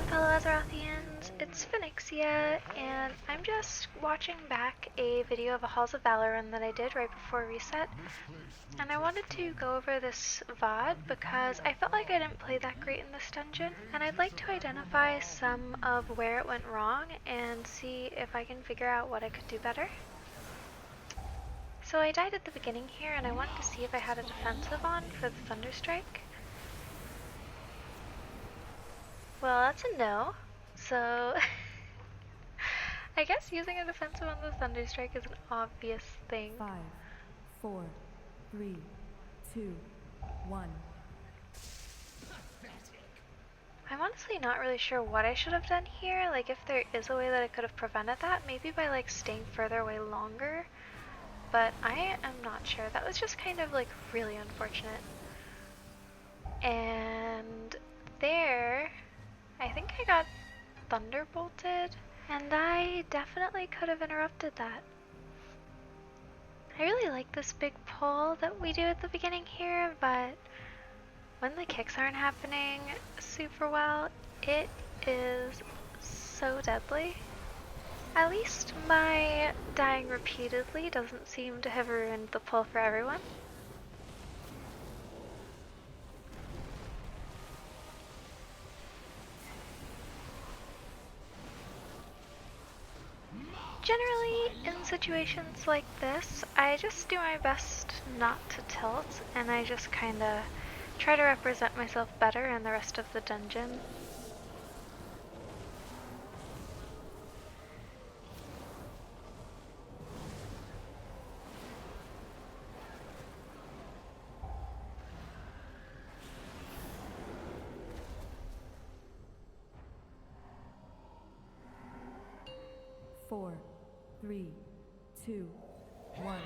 fellow Azerothians, it's Phoenixia, and I'm just watching back a video of a Halls of Valor run that I did right before reset, and I wanted to go over this VOD because I felt like I didn't play that great in this dungeon, and I'd like to identify some of where it went wrong and see if I can figure out what I could do better. So I died at the beginning here, and I wanted to see if I had a defensive on for the Thunderstrike. Well, that's a no. So I guess using a defensive on the Thunderstrike is an obvious thing. 5, 4, 3, 2, 1. I'm honestly not really sure what I should have done here. Like, if there is a way that I could have prevented that, maybe by like staying further away longer. But I am not sure. That was just kind of like really unfortunate. And there, I think I got thunderbolted, and I definitely could have interrupted that. I really like this big pull that we do at the beginning here, but when the kicks aren't happening super well, it is so deadly. At least my dying repeatedly doesn't seem to have ruined the pull for everyone. Generally, in situations like this, I just do my best not to tilt, and I just kinda try to represent myself better in the rest of the dungeon. Four, 3, 2, 1.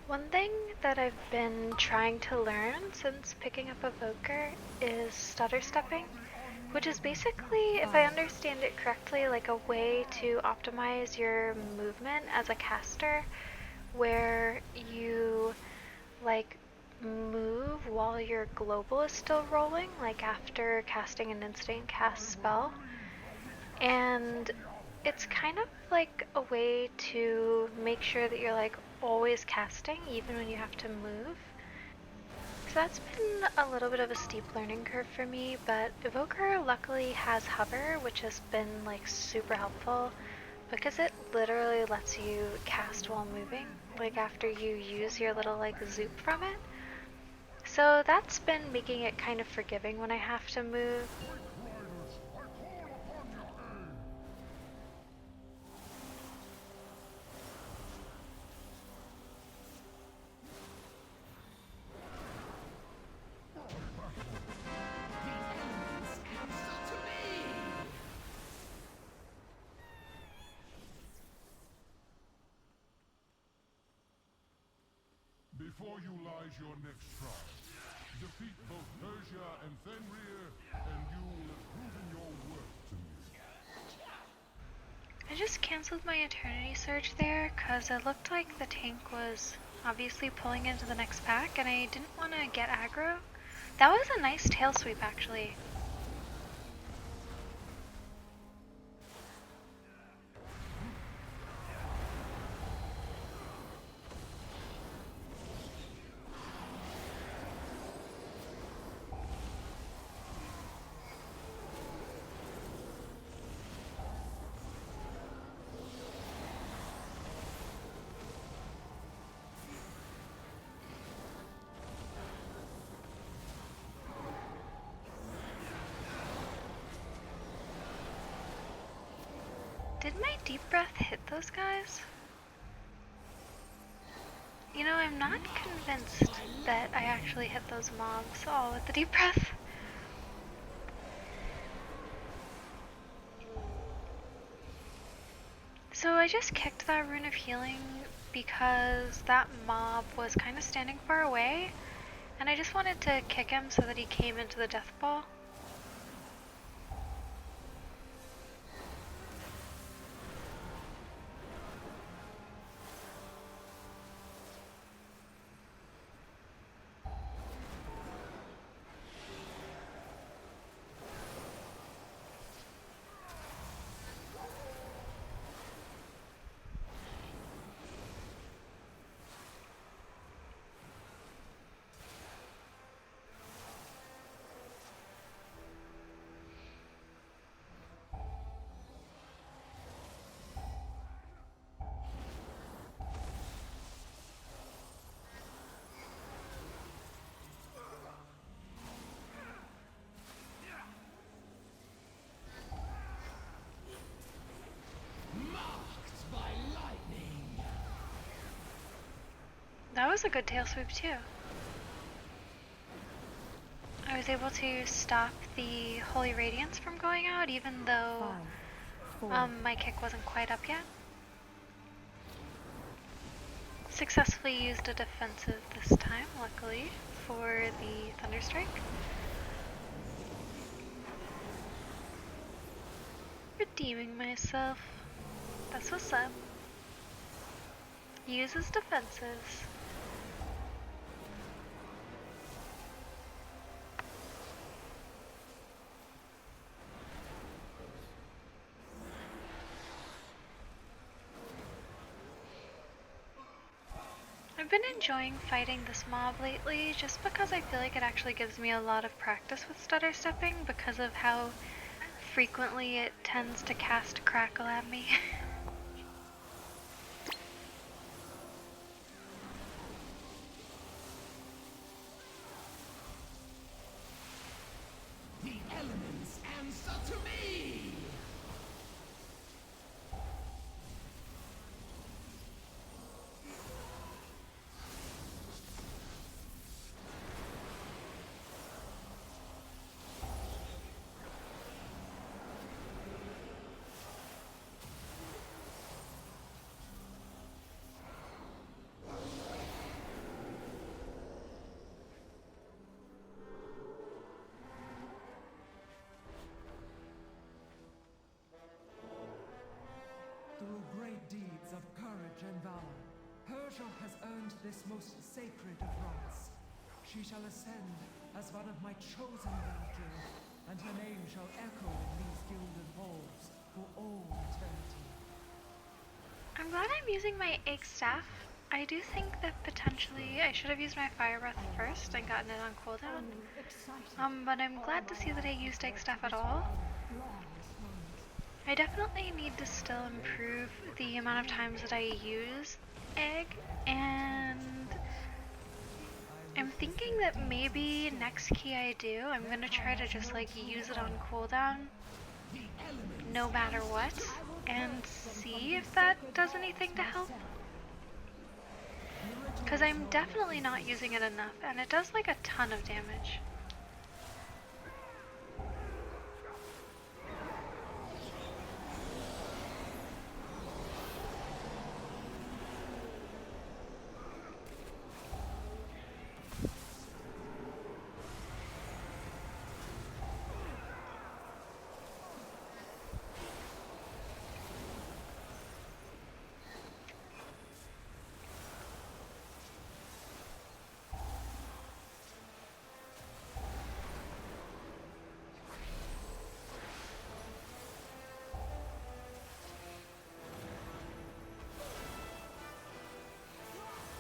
One thing that I've been trying to learn since picking up Evoker is stutter stepping, which is basically, if I understand it correctly, like a way to optimize your movement as a caster, where you like move while your global is still rolling, like after casting an instant cast spell. And it's kind of like a way to make sure that you're like always casting even when you have to move. So that's been a little bit of a steep learning curve for me, but Evoker luckily has hover, which has been like super helpful because it literally lets you cast while moving, like after you use your little like zoop from it. So that's been making it kind of forgiving when I have to move. Before you lies your next trial. Defeat both Persia and Fenrir, and you will have proven your worth to me. I just cancelled my Eternity Surge there because it looked like the tank was obviously pulling into the next pack and I didn't want to get aggro. That was a nice tail sweep actually. Did my deep breath hit those guys? You know, I'm not convinced that I actually hit those mobs all with the deep breath. So I just kicked that rune of healing because that mob was kind of standing far away, and I just wanted to kick him so that he came into the death ball. That was a good tail sweep too. I was able to stop the Holy Radiance from going out even though 5, 4, my kick wasn't quite up yet. Successfully used a defensive this time, luckily, for the Thunderstrike. Redeeming myself. That's what's up. Uses defensives. I've been enjoying fighting this mob lately just because I feel like it actually gives me a lot of practice with stutter stepping because of how frequently it tends to cast Crackle at me. The elements answer to me! Through great deeds of courage and valor, Persia has earned this most sacred of rights. She shall ascend as one of my chosen Valkyr, and her name shall echo in these gilded halls for all eternity. I'm glad I'm using my egg staff. I do think that potentially I should have used my fire breath first and gotten it on cooldown. But I'm glad to see that I used egg staff at all. I definitely need to still improve the amount of times that I use egg, and I'm thinking that maybe next key I do, I'm gonna try to just like use it on cooldown no matter what, and see if that does anything to help. Because I'm definitely not using it enough, and it does like a ton of damage.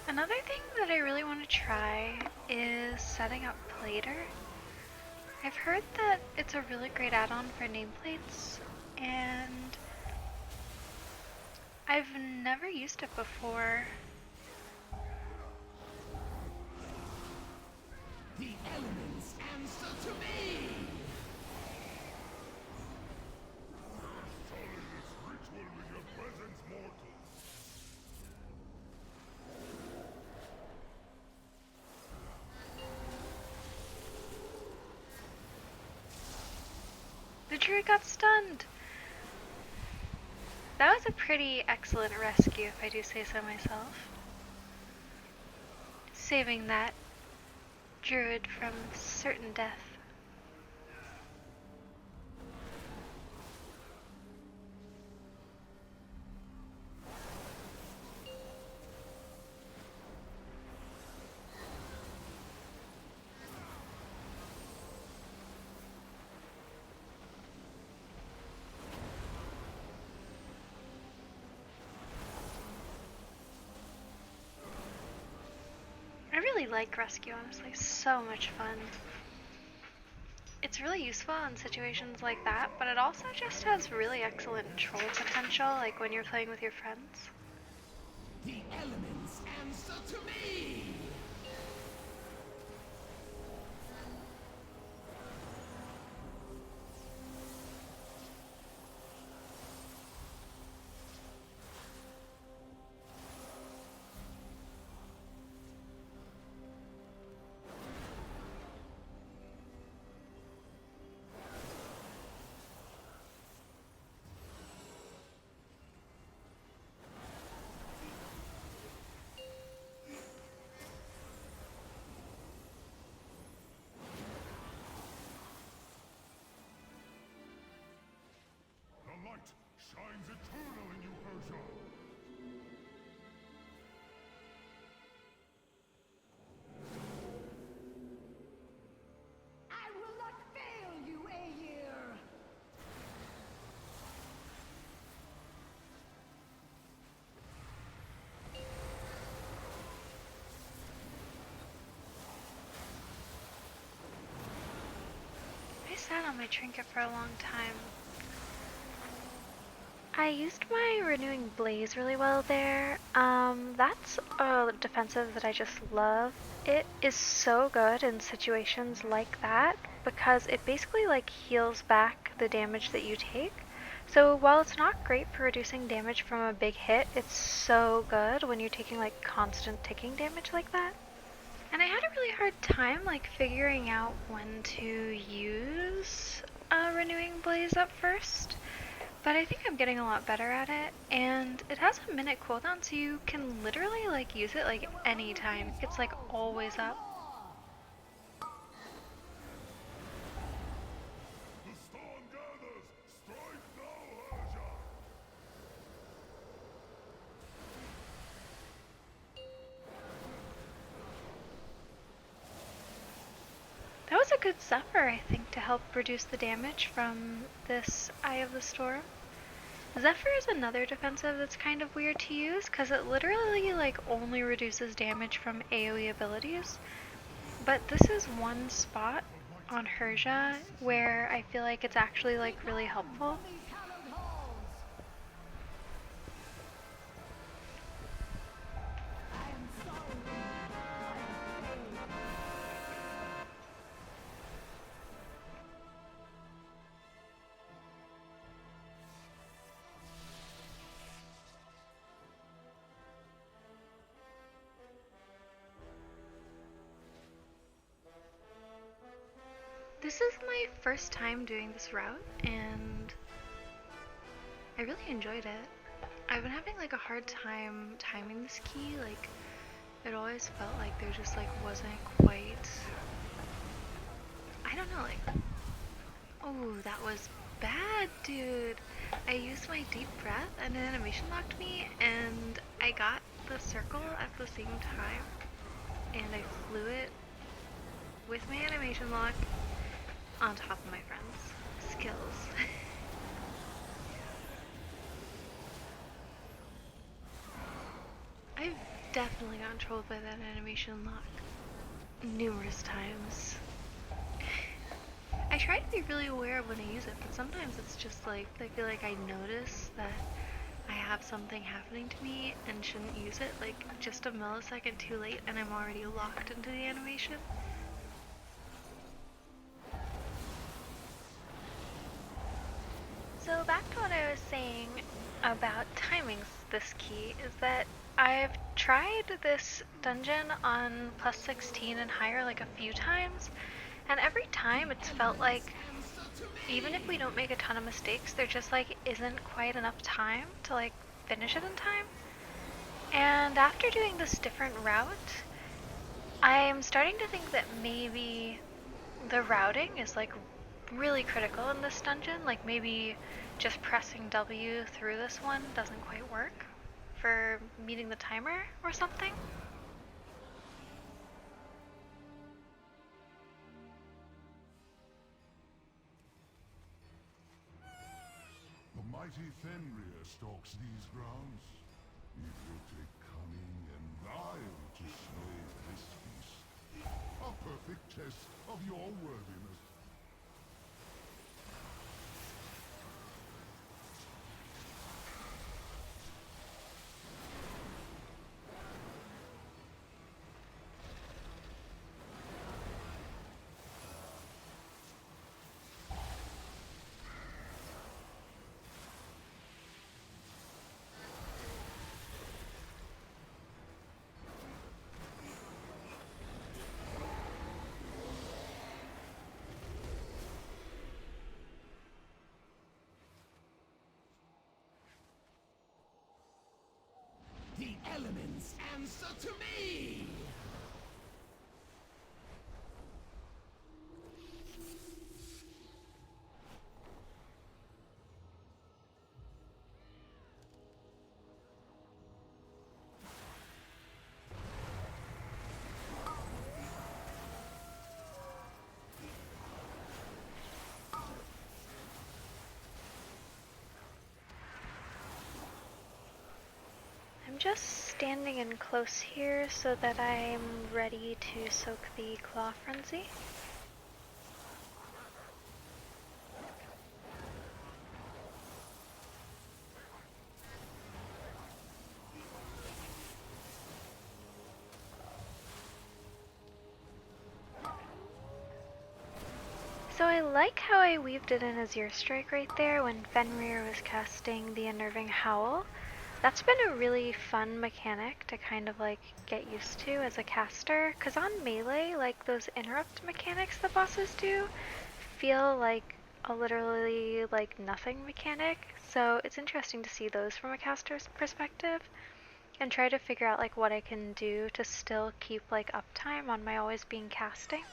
Another thing that I really want to try is setting up Plater. I've heard that it's a really great add-on for nameplates, and I've never used it before. The elements answer to me! Sully's ritual druid got stunned. That was a pretty excellent rescue, if I do say so myself. Saving that druid from certain death. I really like rescue, honestly. So much fun. It's really useful in situations like that, but it also just has really excellent troll potential, like when you're playing with your friends. The elements answer to me! The light shines eternal in you, Persia. I will not fail you, Aegir! I sat on my trinket for a long time. I used my Renewing Blaze really well there. That's a defensive that I just love. It is so good in situations like that because it basically like heals back the damage that you take. So while it's not great for reducing damage from a big hit, it's so good when you're taking like constant ticking damage like that. And I had a really hard time like figuring out when to use a Renewing Blaze up first. But I think I'm getting a lot better at it, and it has a minute cooldown, so you can literally like use it like anytime. It's like always up. The storm gathers. Strike now, Persia. That was a good Zephyr, I think, to help reduce the damage from this Eye of the Storm. Zephyr is another defensive that's kind of weird to use because it literally like only reduces damage from AoE abilities. But this is one spot on Herja where I feel like it's actually like really helpful. The hallowed halls! I am sorry. I failed. This is my first time doing this route, and I really enjoyed it. I've been having like a hard time timing this key, like it always felt like there just like wasn't quite, I don't know, like, oh, that was bad, dude. I used my deep breath and an animation locked me, and I got the circle at the same time, and I flew it with my animation lock on top of my friend's skills. I've definitely gotten trolled by that animation lock numerous times. I try to be really aware of when I use it, but sometimes it's just like, I feel like I notice that I have something happening to me and shouldn't use it, like just a millisecond too late and I'm already locked into the animation. So back to what I was saying about timing this key is that I've tried this dungeon on plus 16 and higher like a few times, And every time it's felt like, even if we don't make a ton of mistakes, there just like isn't quite enough time to like finish it in time. And after doing this different route, I'm starting to think that maybe the routing is like really critical in this dungeon. Like maybe just pressing W through this one doesn't quite work for meeting the timer or something. The mighty Fenrir stalks these grounds. It will take cunning and guile to slay this beast. A perfect test of your worthiness. The elements answer to me! I'm just standing in close here so that I'm ready to soak the Claw Frenzy. So I like how I weaved it in as Ear Strike right there when Fenrir was casting the Unnerving Howl. That's been a really fun mechanic to kind of like get used to as a caster, because on melee, like those interrupt mechanics the bosses do feel like a literally like nothing mechanic, so it's interesting to see those from a caster's perspective and try to figure out like what I can do to still keep like uptime on my always being casting.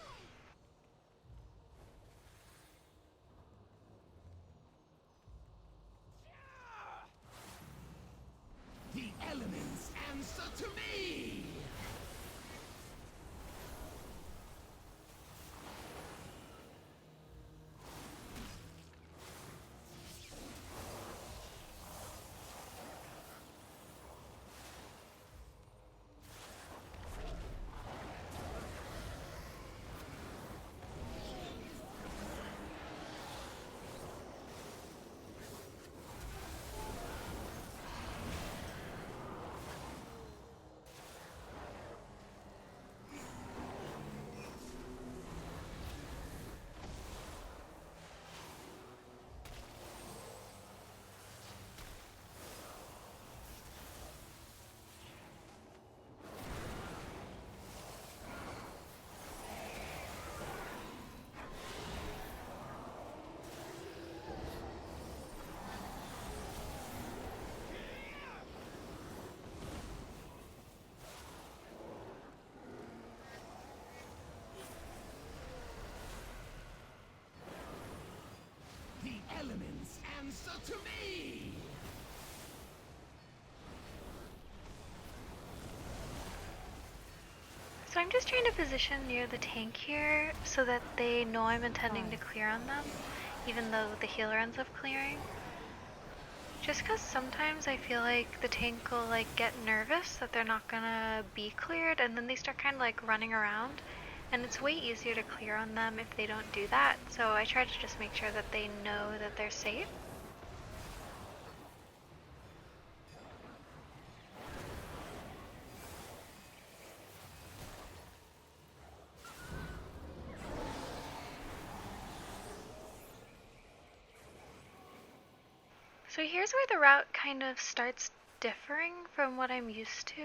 The elements answer to me! The elements answer to me! So I'm just trying to position near the tank here so that they know I'm intending to clear on them, even though the healer ends up clearing. Just because sometimes I feel like the tank will like get nervous that they're not gonna be cleared, and then they start kind of like running around, and it's way easier to clear on them if they don't do that, so I try to just make sure that they know that they're safe. So here's where the route kind of starts differing from what I'm used to.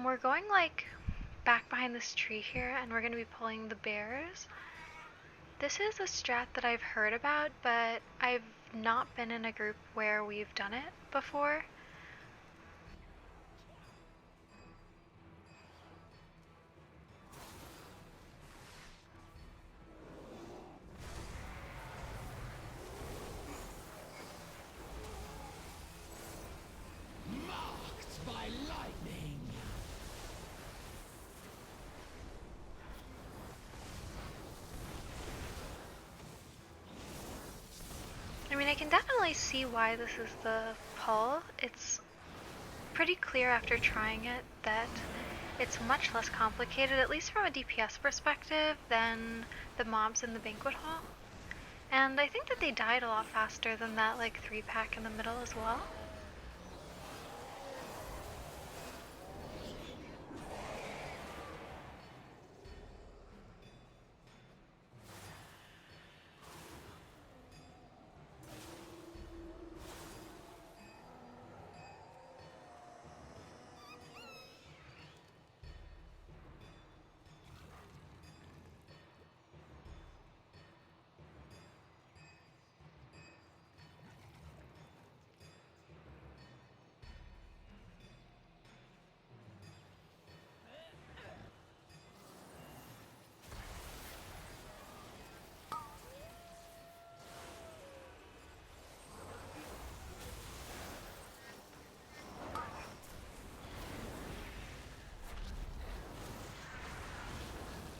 We're going like back behind this tree here, and we're going to be pulling the bears. This is a strat that I've heard about, but I've not been in a group where we've done it before. Marked by lightning. I mean, I can definitely see why this is the pull. It's pretty clear after trying it that it's much less complicated, at least from a DPS perspective, than the mobs in the banquet hall. And I think that they died a lot faster than that, like, 3-pack in the middle as well.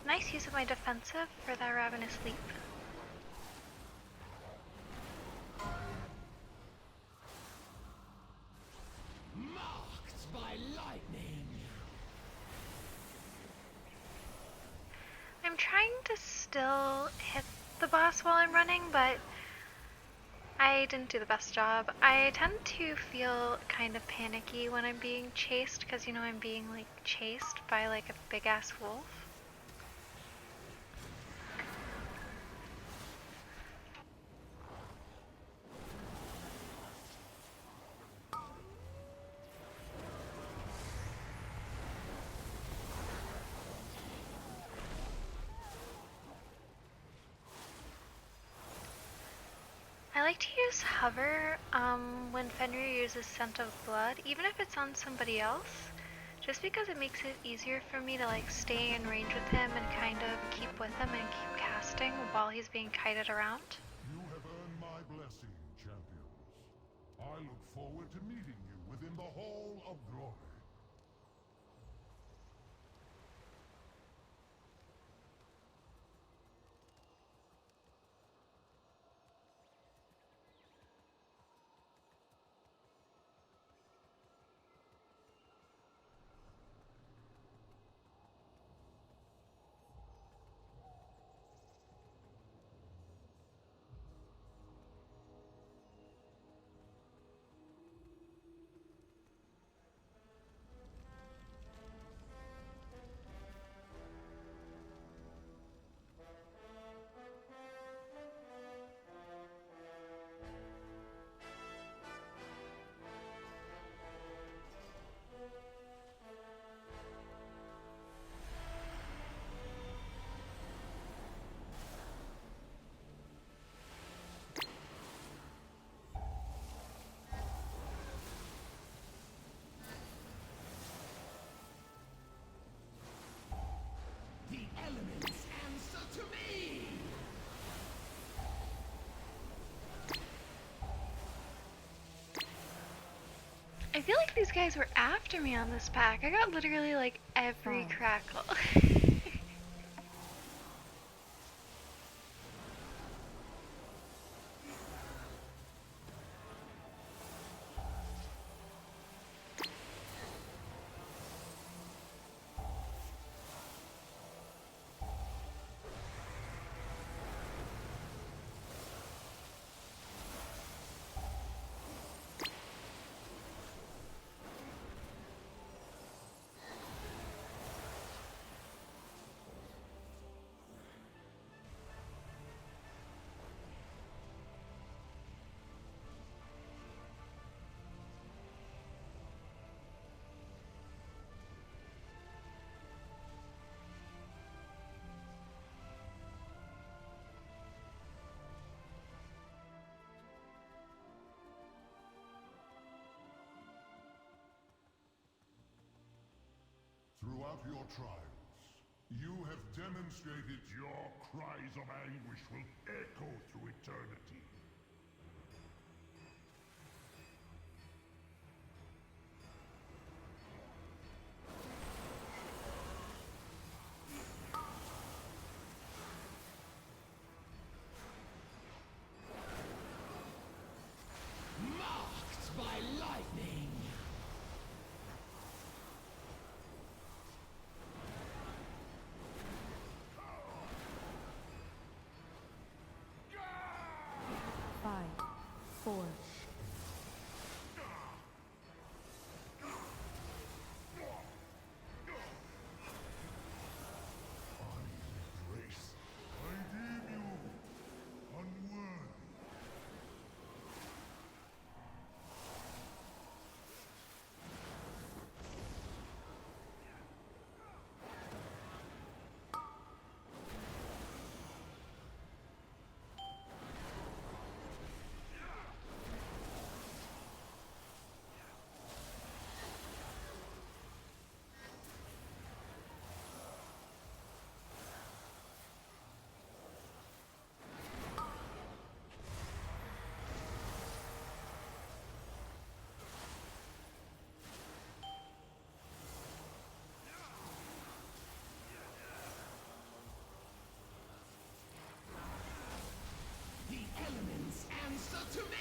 Nice use of my defensive for that Ravenous Leap. Marked by lightning. I'm trying to still hit the boss while I'm running, but I didn't do the best job. I tend to feel kind of panicky when I'm being chased, because, you know, I'm being, like, chased by, like, a big-ass wolf. I like to use hover when Fenrir uses Scent of Blood, even if it's on somebody else, just because it makes it easier for me to like stay in range with him and kind of keep with him and keep casting while he's being kited around. You have earned my blessing, champions. I look forward to meeting you within the Hall of Glory. The elements answer to me. I feel like these guys were after me on this pack. I got literally like every 5, crackle. out your trials. You have demonstrated your cries of anguish will echo through eternity. Marked by lightning. Five, four, Grace, I deem you unworthy. The elements answer to me!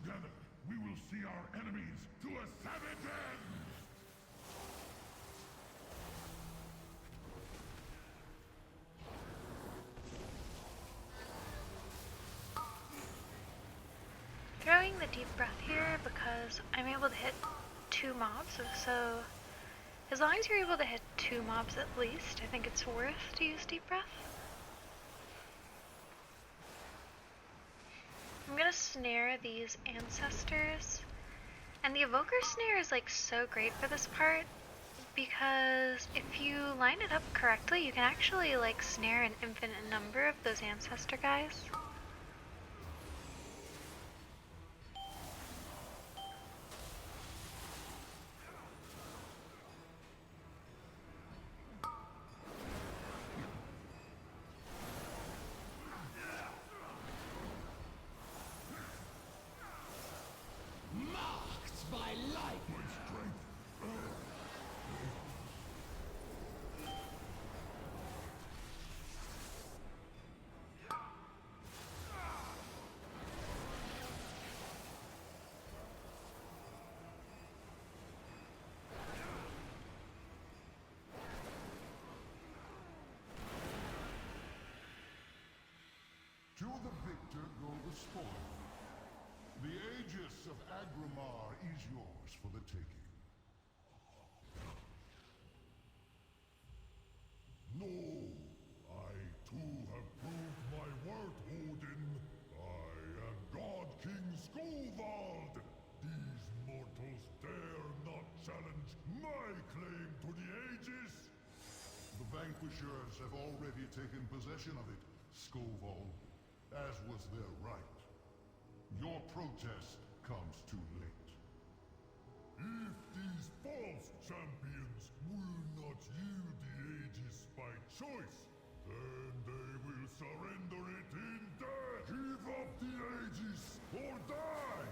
Together, we will see our enemies to a savage end! Throwing the deep breath here because I'm able to hit 2 mobs, so as long as you're able to hit 2 mobs at least, I think it's worth to use deep breath. I'm gonna snare these ancestors, and the evoker snare is like so great for this part because if you line it up correctly, you can actually like snare an infinite number of those ancestor guys. Marked by lightning. To the victor go the spoil. The Aegis of Agrimar is yours for the taking. No, I too have proved my worth, Odin. I am God King Skovald. These mortals dare not challenge my claim to the Aegis. The vanquishers have already taken possession of it, Skovald, as was their right. Your protest comes too late. If these false champions will not yield the Aegis by choice, then they will surrender it in death. Give up the Aegis or die!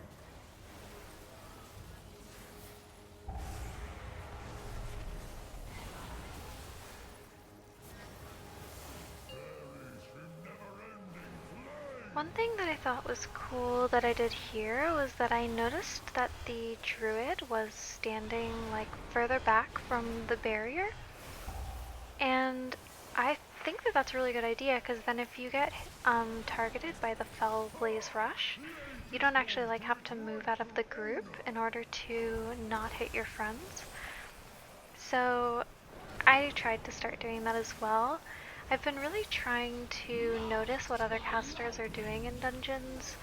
Perish in never-ending flame! One thing that I thought was cool that I did here was that I noticed that the druid was standing like further back from the barrier, and I think that that's a really good idea because then if you get targeted by the Fell Blaze Rush, you don't actually like have to move out of the group in order to not hit your friends. So I tried to start doing that as well. I've been really trying to notice what other casters are doing in dungeons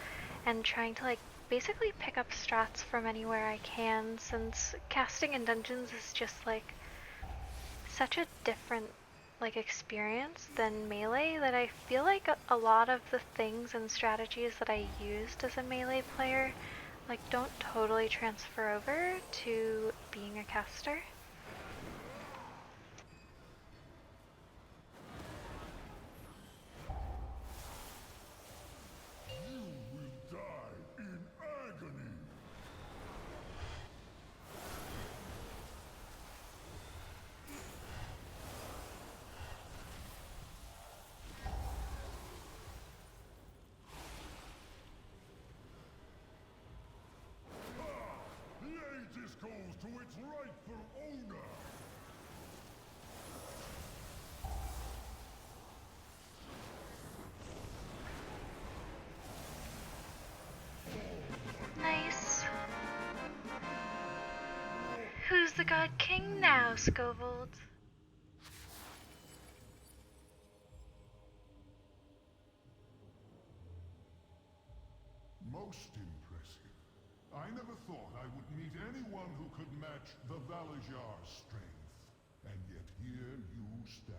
and trying to like basically pick up strats from anywhere I can, since casting in dungeons is just like such a different like experience than melee, that I feel like a lot of the things and strategies that I used as a melee player like don't totally transfer over to being a caster. You will die in agony. The Aegis calls to its rightful owner! Nice. Who's the God King now, Scovold? Most impressive. I never thought I would meet anyone who could match the Valor's strength. And yet here you stand.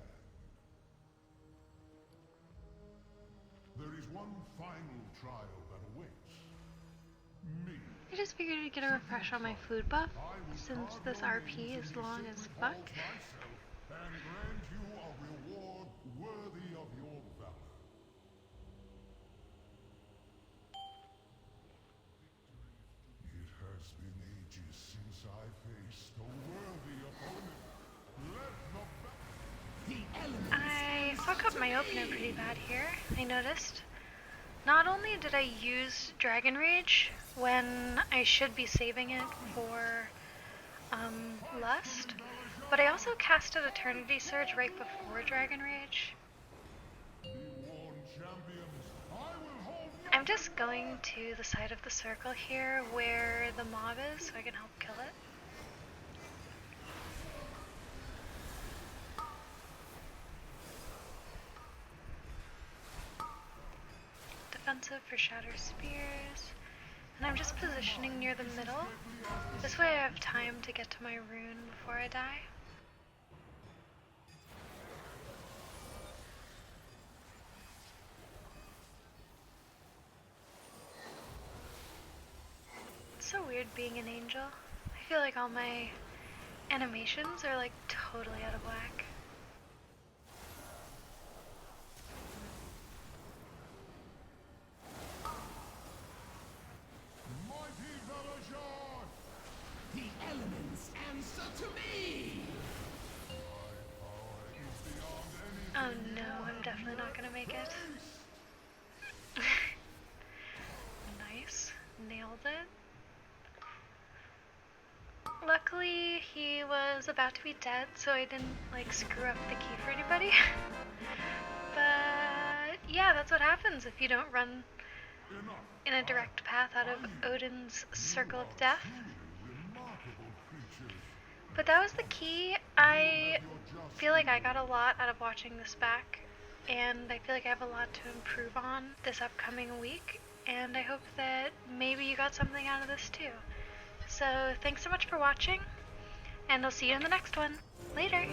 There is one final trial that awaits. Me. I just figured I'd get a refresh on my food buff, since this RP is long as fuck. Myself and grant you a reward worthy of your valor. It has been ages since I faced a worthy opponent. Let the The elements. I fuck up my opener pretty bad here, I noticed. Not only did I use Dragon Rage when I should be saving it for Lust, but I also casted Eternity Surge right before Dragon Rage. Worn champions, I will hold I'm just going to the side of the circle here where the mob is so I can help kill it. Defensive for Shatter Spears. And I'm just positioning near the middle. This way I have time to get to my rune before I die. It's so weird being an angel. I feel like all my animations are like totally out of whack. mighty Valor! The elements answer to me! Oh no, I'm definitely not gonna make it. Nice. Nailed it. Luckily, he was about to be dead, so I didn't like screw up the key for anybody. But yeah, that's what happens if you don't run in a direct path out of Odin's Circle of Death. Remarkable creatures. But that was the key. I feel like I got a lot out of watching this back, and I feel like I have a lot to improve on this upcoming week, and I hope that maybe you got something out of this too. So thanks so much for watching, and I'll see you in the next one. Later!